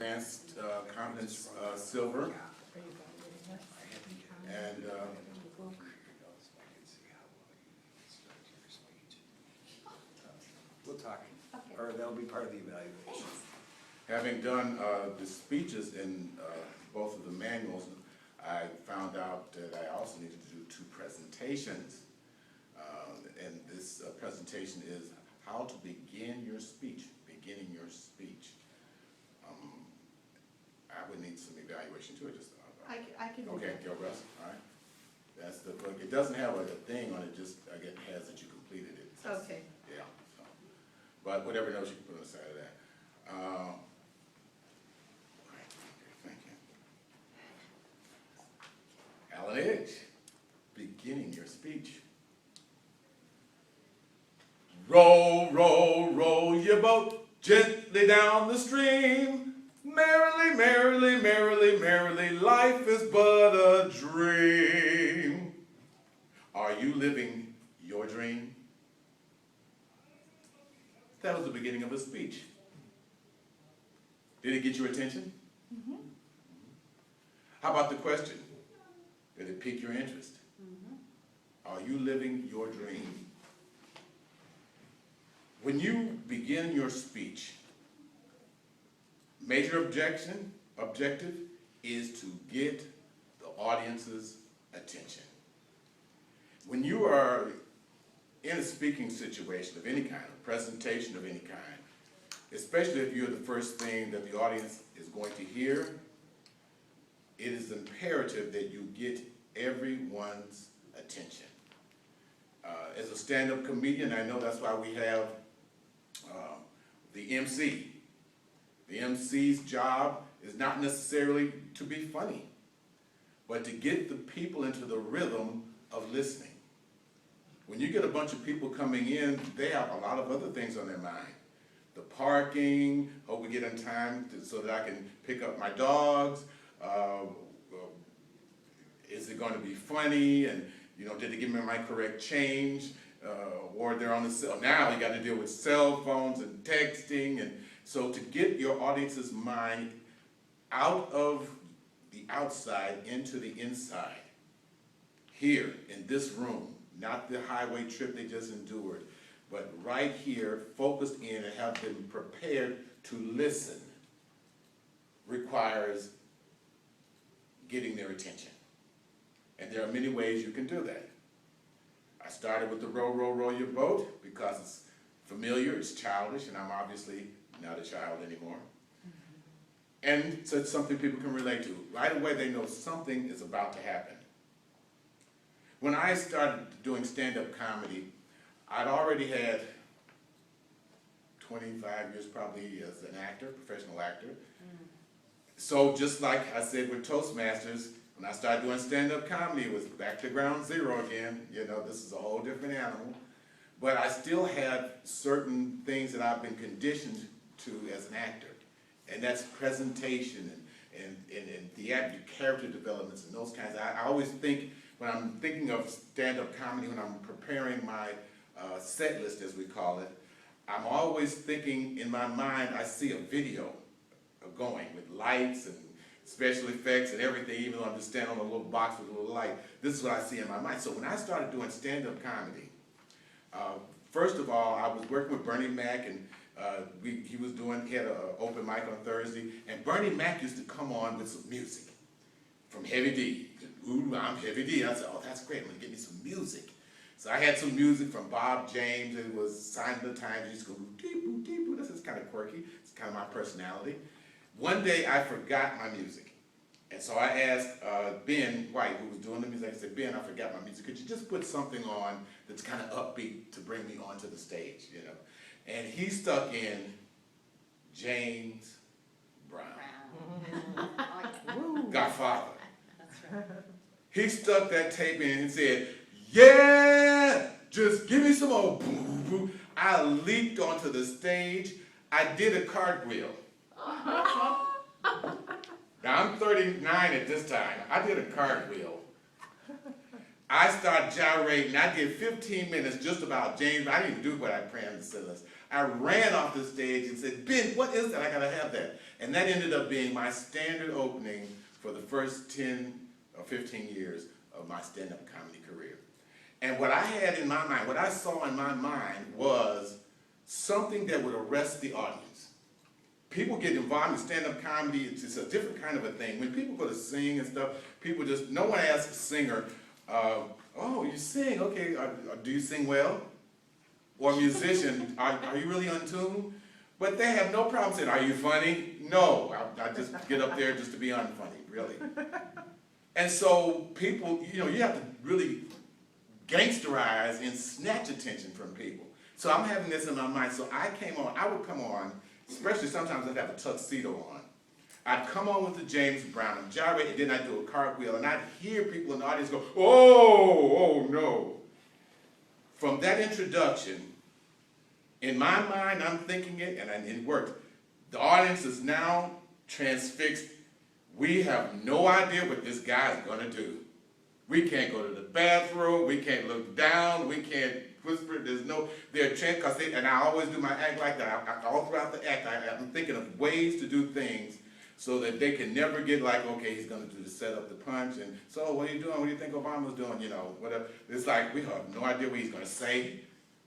Advanced Confidence Silver. And We'll talk, or that'll be part of the evaluation. having done the speeches in both of the manuals, I found out that I also needed to do 2 presentations. And this presentation is how to begin your speech, beginning your speech. I would need some evaluation too. I can do Okay, that. Gil Russ, all right. That's the book. It doesn't have a thing on it, just it has that you completed it. Okay. Yeah. So, but whatever notes you can put on the side of that. Thank you. Alan Edge, beginning your speech. Row, row, row your boat gently down the stream. Merrily, merrily, merrily, merrily, life is but a dream. Are you living your dream? That was the beginning of his speech. Did it get your attention? Mm-hmm. How about the question? Did it pique your interest? Mm-hmm. Are you living your dream? When you begin your speech, major objective is to get the audience's attention. When you are in a speaking situation of any kind, a presentation of any kind, especially if you're the first thing that the audience is going to hear, it is imperative that you get everyone's attention. As a stand-up comedian, I know that's why we have the MC. The MC's job is not necessarily to be funny, but to get the people into the rhythm of listening. When you get a bunch of people coming in, they have a lot of other things on their mind. The parking, hope we get in time so that I can pick up my dogs. Is it going to be funny? And did they give me my correct change? Or they're on the cell. Now you got to deal with cell phones and texting. And so to get your audience's mind out of the outside into the inside, here in this room, not the highway trip they just endured, but right here, focused in and have them prepared to listen, requires getting their attention. And there are many ways you can do that. I started with the row, row, row your boat because it's familiar, it's childish, and I'm obviously not a child anymore. And so it's something people can relate to. Right away they know something is about to happen. When I started doing stand-up comedy, I'd already had 25 years probably as an actor, professional actor. So just like I said with Toastmasters, when I started doing stand-up comedy, it was back to ground zero again. This is a whole different animal. But I still had certain things that I've been conditioned to as an actor. And that's presentation and theatrical character developments and those kinds. I always think, when I'm thinking of stand-up comedy, when I'm preparing my set list, as we call it, I'm always thinking in my mind, I see a video going with lights and special effects and everything, even though I'm just standing on a little box with a little light. This is what I see in my mind. So when I started doing stand-up comedy, first of all, I was working with Bernie Mac, and he had an open mic on Thursday, and Bernie Mac used to come on with some music from Heavy D. Ooh, I'm Heavy D. I said, oh, that's great. I'm going to get me some music. So I had some music from Bob James. It was Sign of the Times. He used to go, deep-boo, deep-boo. This is kind of quirky. It's kind of my personality. One day, I forgot my music. And so I asked Ben White, who was doing the music, I said, Ben, I forgot my music. Could you just put something on that's kind of upbeat to bring me onto the stage, And he stuck in James Brown. Godfather. He stuck that tape in and said, yeah, just give me some more. Boom, boom. I leaped onto the stage. I did a cartwheel. Now I'm 39 at this time. I did a cartwheel. I started gyrating. I did 15 minutes just about James. I didn't even do what I planned to say. I ran off the stage and said, Ben, what is that? I gotta have that. And that ended up being my standard opening for the first 10 or 15 years of my stand-up comedy career. And what I had in my mind, what I saw in my mind was something that would arrest the audience. People get involved in stand-up comedy, it's just a different kind of a thing. When people go to sing and stuff, people just, no one asks a singer, oh, you sing, okay, do you sing well? Or a musician, are you really on tune? But they have no problem saying, are you funny? No, I just get up there just to be unfunny, really. And so people, you have to really gangsterize and snatch attention from people. So I'm having this in my mind. So I would come on, especially sometimes I'd have a tuxedo on. I'd come on with the James Brown, and gyrate, and then I'd do a cartwheel, and I'd hear people in the audience go, oh no. From that introduction, in my mind, I'm thinking it, and it worked. The audience is now transfixed. We have no idea what this guy is gonna do. We can't go to the bathroom, we can't look down, we can't whisper, and I always do my act like that. All throughout the act, I'm thinking of ways to do things so that they can never get like, okay, he's gonna do the setup, the punch, and so what are you doing? What do you think Obama's doing? Whatever. It's like, we have no idea what he's gonna say,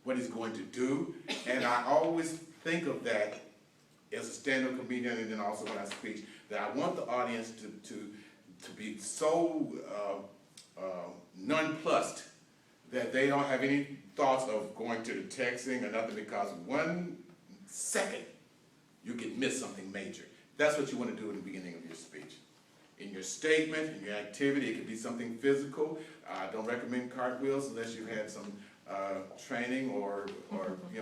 what he's going to do, and I always think of that as a stand-up comedian, and then also when I speak, that I want the audience to be so nonplussed that they don't have any thoughts of going to the texting or nothing, because 1 second you can miss something major. That's what you want to do in the beginning of your speech. In your statement, in your activity, it could be something physical. I don't recommend cartwheels unless you've had some training or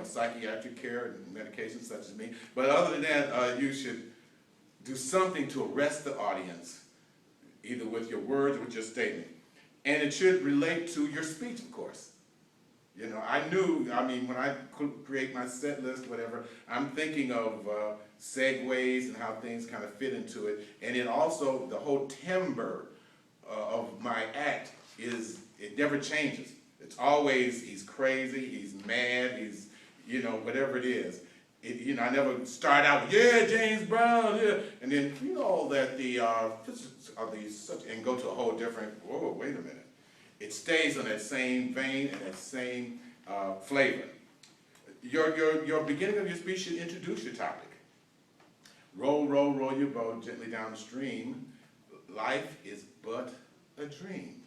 psychiatric care and medications such as me. But other than that, you should do something to arrest the audience, either with your words or with your statement. And it should relate to your speech, of course. When I create my set list, whatever, I'm thinking of segues and how things kind of fit into it. And then also the whole timbre of my act it never changes. It's always, he's crazy, he's mad, he's, whatever it is. I never start out with, yeah, James Brown, yeah. And then, and go to a whole different, whoa, wait a minute. It stays on that same vein and that same flavor. Your beginning of your speech should introduce your topic. Roll, roll, roll your boat gently down the stream. Life is but a dream.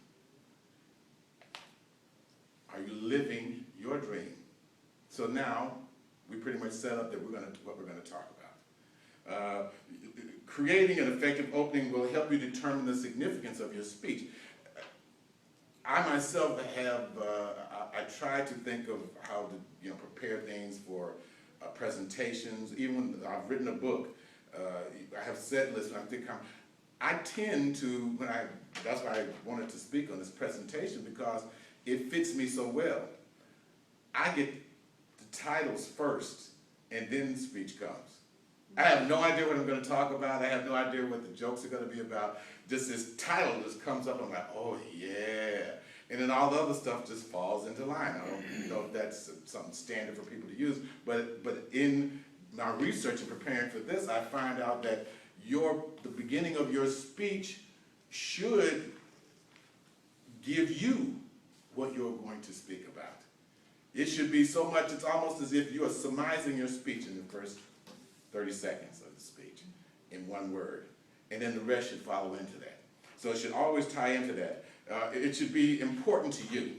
Are you living your dream? So now, we pretty much set up that what we're going to talk about. Creating an effective opening will help you determine the significance of your speech. I myself I try to think of how to prepare things for presentations. Even when I've written a book, I have set lists. I tend to, that's why I wanted to speak on this presentation, because it fits me so well. I get the titles first, and then the speech comes. I have no idea what I'm going to talk about. I have no idea what the jokes are going to be about. Just this title just comes up, I'm like, oh yeah. And then all the other stuff just falls into line. I don't know if that's something standard for people to use, but in my research and preparing for this, I find out that the beginning of your speech should give you what you're going to speak about. It should be so much, it's almost as if you are surmising your speech in the first 30 seconds of the speech in one word. And then the rest should follow into that. So it should always tie into that. It should be important to you.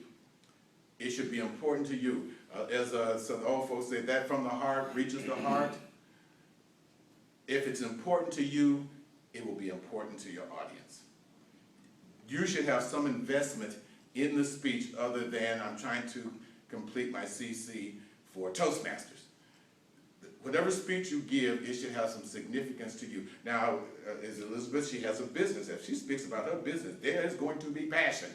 It should be important to you. As some old folks say, that from the heart reaches the heart. If it's important to you, it will be important to your audience. You should have some investment in the speech other than I'm trying to complete my CC for Toastmasters. Whatever speech you give, it should have some significance to you. Now, as Elizabeth, she has a business. If she speaks about her business, there is going to be passion.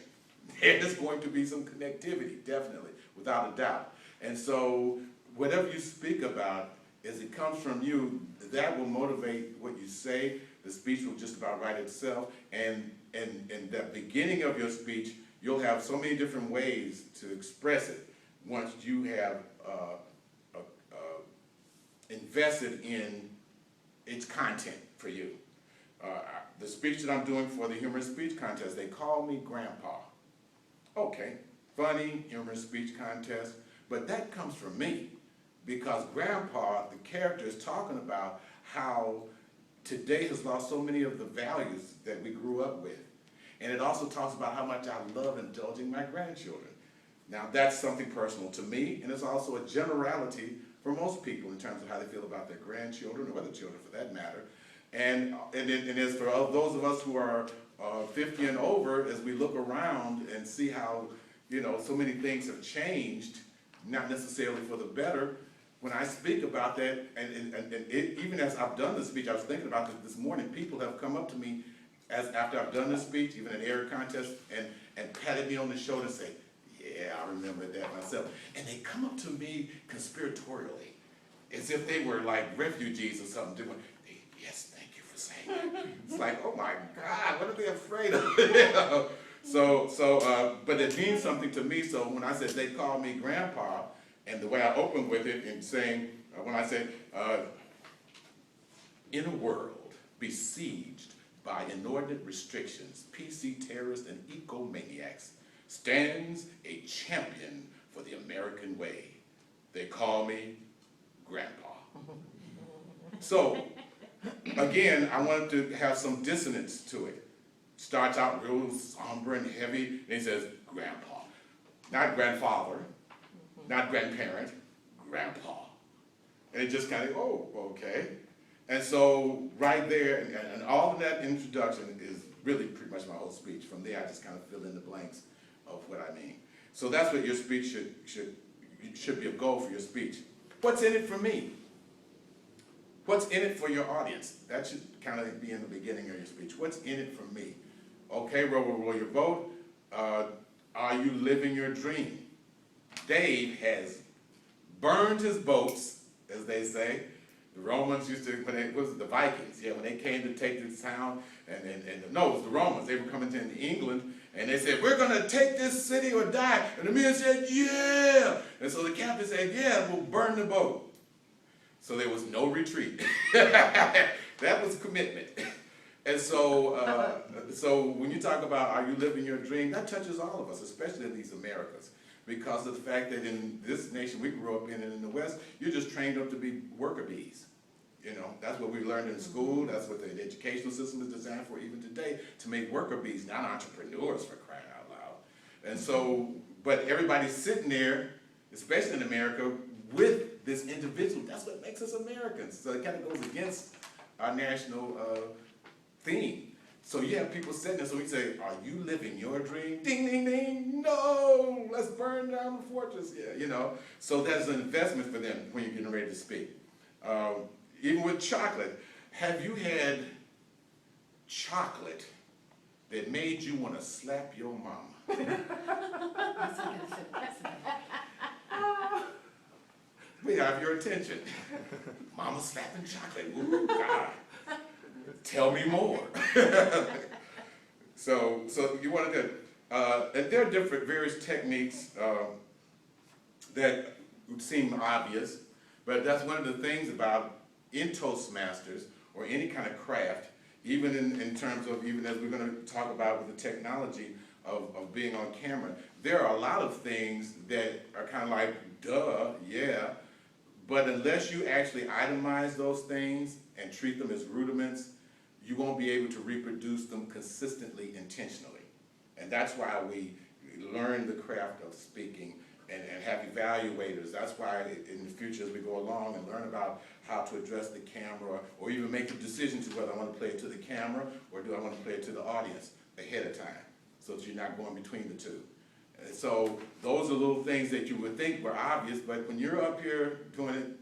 There is going to be some connectivity, definitely, without a doubt. And so, whatever you speak about, as it comes from you, that will motivate what you say. The speech will just about write itself. And the beginning of your speech, you'll have so many different ways to express it once you have invested in its content for you. The speech that I'm doing for the humorous speech contest, they call me Grandpa. Okay, funny, humorous speech contest, but that comes from me because Grandpa, the character, is talking about how today has lost so many of the values that we grew up with. And it also talks about how much I love indulging my grandchildren. Now that's something personal to me, and it's also a generality for most people in terms of how they feel about their grandchildren or other children for that matter. And as for those of us who are 50 and over, as we look around and see how, so many things have changed, not necessarily for the better, when I speak about that, even as I've done the speech, I was thinking about this morning, people have come up to me after I've done the speech, even at air contest, and patted me on the shoulder and say, yeah, I remember that myself. And they come up to me conspiratorially, as if they were like refugees or something, doing, yes, thank you for saying that. It's like, oh my God, what are they afraid of? But it means something to me, so when I said they call me Grandpa, and the way I opened with it in saying, when I said, in a world besieged by inordinate restrictions, PC terrorists and ecomaniacs, stands a champion for the American way. They call me Grandpa. So, again, I wanted to have some dissonance to it. Starts out real somber and heavy, and he says, Grandpa. Not grandfather, not grandparent, Grandpa. And it just kind of, oh, okay. And so right there, and all of that introduction is really pretty much my whole speech. From there, I just kind of fill in the blanks of what I mean. So that's what your speech should be a goal for your speech. What's in it for me? What's in it for your audience? That should kind of be in the beginning of your speech. What's in it for me? Okay, roll your boat. Are you living your dream? Dave has burned his boats, as they say. The Romans used to, the Vikings, when they came to take this town, no, it was the Romans, they were coming into England, and they said, we're gonna take this city or die. And the men said, yeah. And so the captain said, yeah, we'll burn the boat. So there was no retreat. That was commitment. And so, so when you talk about are you living your dream, that touches all of us, especially in these Americas. Because of the fact that in this nation we grew up in and in the West, you're just trained up to be worker bees. That's what we learned in school. That's what the educational system is designed for even today, to make worker bees, not entrepreneurs, for crying out loud. And so, but everybody's sitting there, especially in America, with this individual. That's what makes us Americans. So it kind of goes against our national theme. So you have people sitting there, so we say, are you living your dream? Ding, ding, ding, no, let's burn down the fortress. Yeah, So that's an investment for them when you're getting ready to speak. Even with chocolate, have you had chocolate that made you want to slap your mama? We have your attention. Mama slapping chocolate, ooh, God. Tell me more. So you want to do, and there are various techniques that would seem obvious, but that's one of the things about in Toastmasters or any kind of craft, even in terms of, even as we're going to talk about with the technology of being on camera, there are a lot of things that are kind of like, duh, yeah, but unless you actually itemize those things and treat them as rudiments, you won't be able to reproduce them consistently, intentionally. And that's why we learn the craft of speaking and have evaluators. That's why in the future, as we go along and learn about how to address the camera, or even make the decision to whether I want to play it to the camera or do I want to play it to the audience ahead of time, so that you're not going between the two. And so those are little things that you would think were obvious, but when you're up here doing it,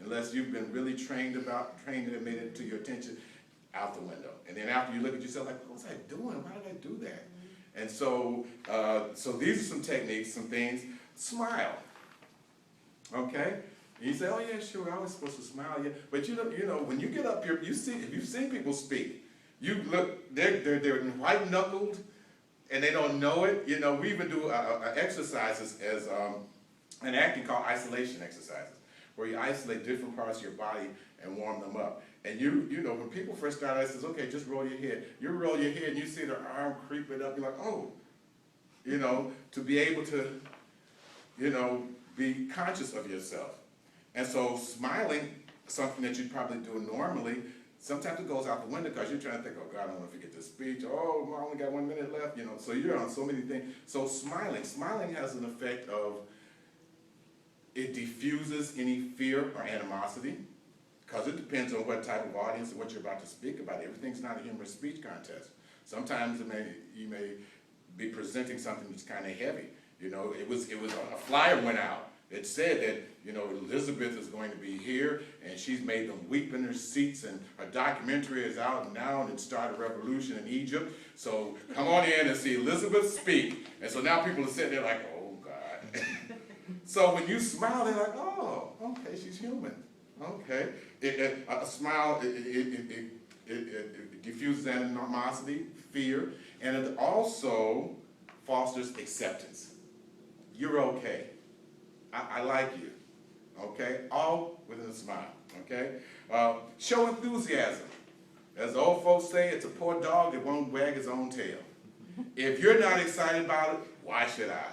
unless you've been really trained and made it to your attention, out the window. And then after you look at yourself like, what was I doing? Why did I do that? And so, so these are some techniques, some things. Smile. Okay? And you say, oh yeah, sure, I was supposed to smile, yeah. But when you get up here, if you've seen people speak, you look, they're white knuckled and they don't know it. We even do exercises as an acting called isolation exercises, where you isolate different parts of your body and warm them up. And you know, when people first start, I says, okay, just roll your head. You roll your head and you see their arm creeping up, you're like, oh, you know, to be able to, you know, be conscious of yourself. And so smiling, something that you'd probably do normally, sometimes it goes out the window because you're trying to think, oh God, I don't know if you get this speech, oh, I only got 1 minute left, you know, so you're on so many things. So smiling has an effect of, it diffuses any fear or animosity, because it depends on what type of audience and what you're about to speak about. Everything's not a humorous speech contest. Sometimes you may be presenting something that's kind of heavy. You know, it was a flyer went out that said that, you know, Elizabeth is going to be here and she's made them weep in their seats, and her documentary is out now and it started a revolution in Egypt. So come on in and see Elizabeth speak. And so now people are sitting there like, oh God. So when you smile, they're like, oh, okay, she's human. Okay. A smile, it diffuses animosity, fear, and it also fosters acceptance. You're okay. I like you. Okay? All with a smile. Okay? Show enthusiasm. As the old folks say, it's a poor dog that won't wag his own tail. If you're not excited about it, why should I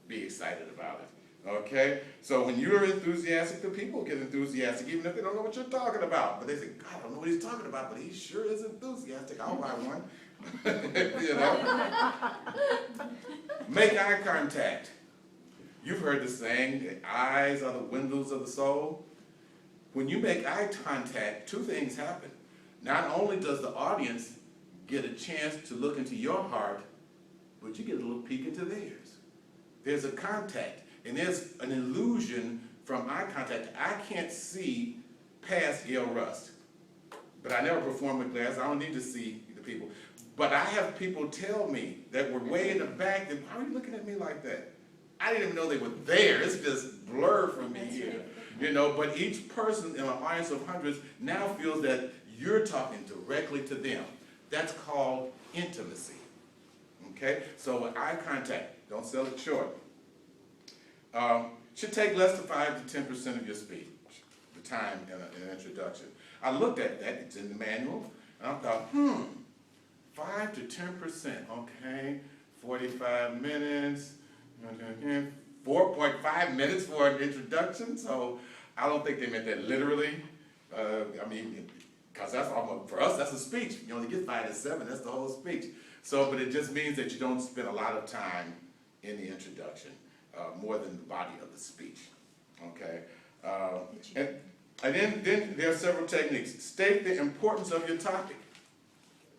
be excited about it? Okay? So when you're enthusiastic, the people get enthusiastic, even if they don't know what you're talking about. But they say, God, I don't know what he's talking about, but he sure is enthusiastic. I'll buy one. You know? Make eye contact. You've heard the saying, the eyes are the windows of the soul. When you make eye contact, two things happen. Not only does the audience get a chance to look into your heart, but you get a little peek into theirs. There's a contact, and there's an illusion from eye contact. I can't see past Gail Rust, but I never perform with glasses. I don't need to see the people. But I have people tell me that were way in the back, that, why are you looking at me like that? I didn't even know they were there. It's just blurred from me here. You know, but each person in an audience of hundreds now feels that you're talking directly to them. That's called intimacy. Okay? So eye contact, don't sell it short. Should take less than 5 to 10% of your speech, the time in an introduction. I looked at that, it's in the manual, and I thought, 5 to 10%, okay, 45 minutes, 4.5 minutes for an introduction, so I don't think they meant that literally. I mean, because that's almost, for us, that's a speech. You only get 5 to 7, that's the whole speech. So, but it just means that you don't spend a lot of time in the introduction, more than the body of the speech, okay? And then there are several techniques. State the importance of your topic.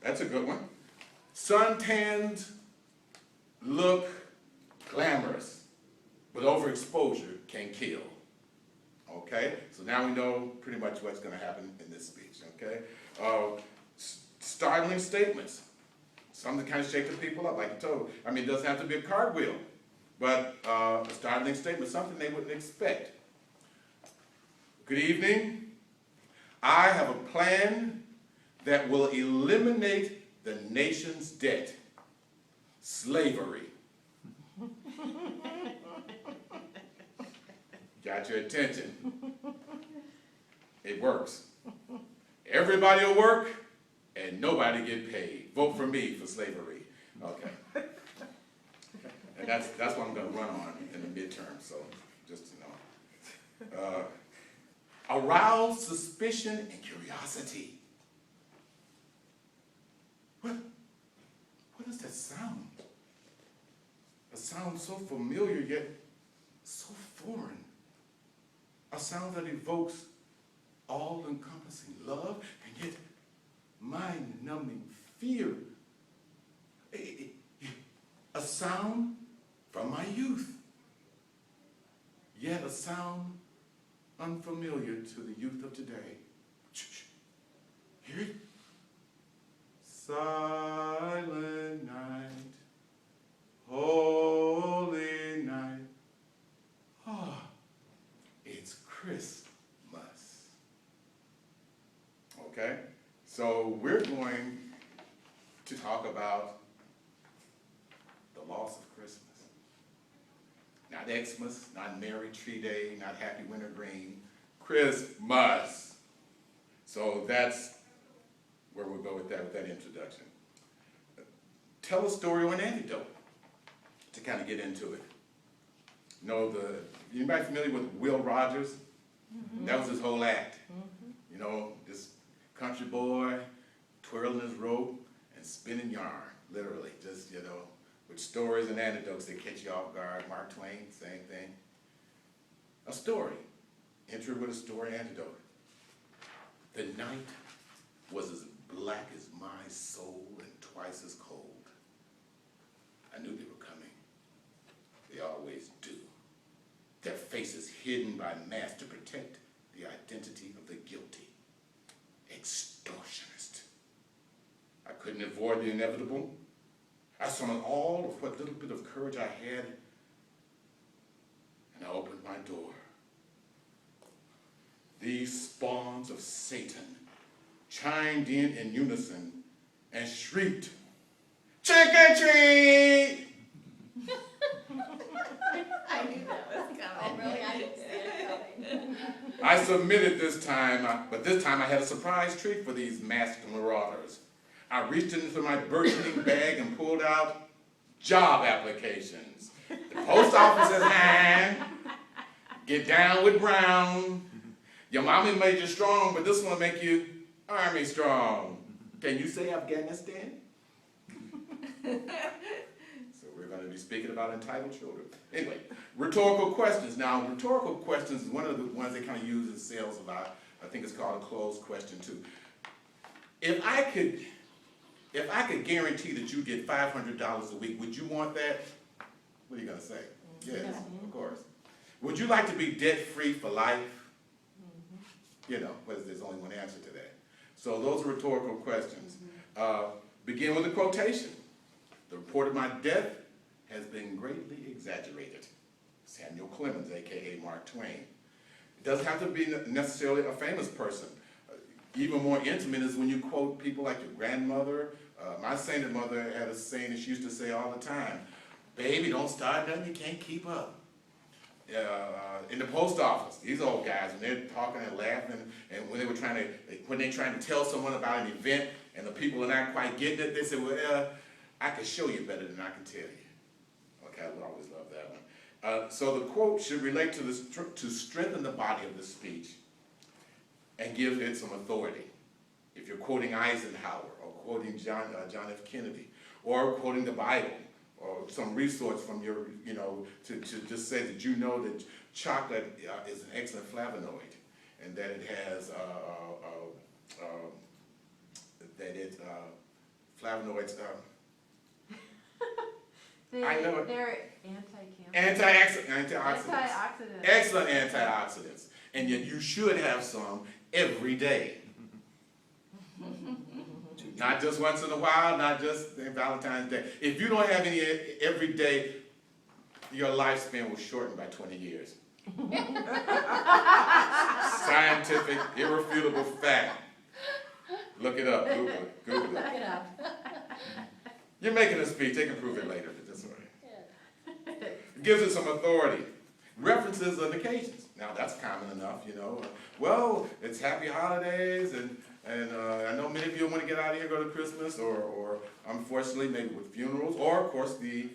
That's a good one. Suntans look glamorous, but overexposure can kill. Okay? So now we know pretty much what's going to happen in this speech. Okay? Startling statements. Something to kind of shake the people up, like you told. I mean, it doesn't have to be a cartwheel, but a startling statement, something they wouldn't expect. Good evening. I have a plan that will eliminate the nation's debt. Slavery. Got your attention. It works. Everybody will work and nobody get paid. Vote for me for slavery. Okay. And that's what I'm going to run on in the midterm, so just to know. Arouse suspicion and curiosity. What does that sound? A sound so familiar yet so foreign. A sound that evokes all-encompassing love and yet mind-numbing fear. A sound from my youth, yet a sound unfamiliar to the youth of today. Hear it? Silent night, holy night. Ah, it's Christmas. Okay? So we're going to talk about the loss of Christmas. Not Xmas, not Merry Tree Day, not Happy Wintergreen, Christmas. So that's where we'll go with that introduction. Tell a story or an anecdote to kind of get into it. You know, anybody familiar with Will Rogers? Mm-hmm. That was his whole act. Mm-hmm. You know, this country boy twirling his rope and spinning yarn, literally, just, you know, with stories and anecdotes that catch you off guard. Mark Twain, same thing. A story. Enter with a story anecdote. The night was as black as my soul and twice as cold. I knew they were coming. They always do. Their faces hidden by masks to protect the identity of the guilty. Extortionist. I couldn't avoid the inevitable. I summoned all of what little bit of courage I had, and I opened my door. These spawns of Satan chimed in unison and shrieked, "Trick or treat!" I knew that was coming. Oh, really? I didn't see it coming. I submitted this time, but this time I had a surprise treat for these masked marauders. I reached into my burgeoning bag and pulled out job applications. The post office is hand. Get down with Brown. Your mommy made you strong, but this one will make you Army strong. Can you say Afghanistan? So we're going to be speaking about entitled children. Anyway, rhetorical questions. Now, rhetorical questions is one of the ones they kind of use in sales a lot. I think it's called a closed question too. If I could guarantee that you get $500 a week, would you want that? What are you going to say? Yes, of course. Would you like to be debt-free for life? You know, but there's only one answer to that. So those are rhetorical questions. Begin with a quotation. The report of my death has been greatly exaggerated. Samuel Clemens, a.k.a. Mark Twain. It doesn't have to be necessarily a famous person. Even more intimate is when you quote people like your grandmother. My sainted mother had a saying that she used to say all the time, "Baby, don't start nothing you can't keep up." In the post office, these old guys, when they're talking and laughing, and when they're trying to tell someone about an event, and the people are not quite getting it, they say, "Well, I can show you better than I can tell you." Okay, I would always love that one. So the quote should relate to strengthen the body of the speech and give it some authority. If you're quoting Eisenhower, or quoting John F. Kennedy, or quoting the Bible, or some resource from your, you know, to just say that you know that chocolate is an excellent flavonoid, and that it has flavonoids. I know it. They're anti-cancer. Antioxidants. Excellent antioxidants. And yet you should have some every day. Not just once in a while, not just Valentine's Day. If you don't have any every day, your lifespan will shorten by 20 years. Scientific, irrefutable fact. Look it up, Google it. Look it up. You're making a speech, they can prove it later. That's all right. It gives it some authority. References on occasions. Now that's common enough, you know. Well, it's happy holidays, and I know many of you want to get out of here, go to Christmas, or unfortunately maybe with funerals, or of course the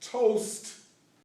toast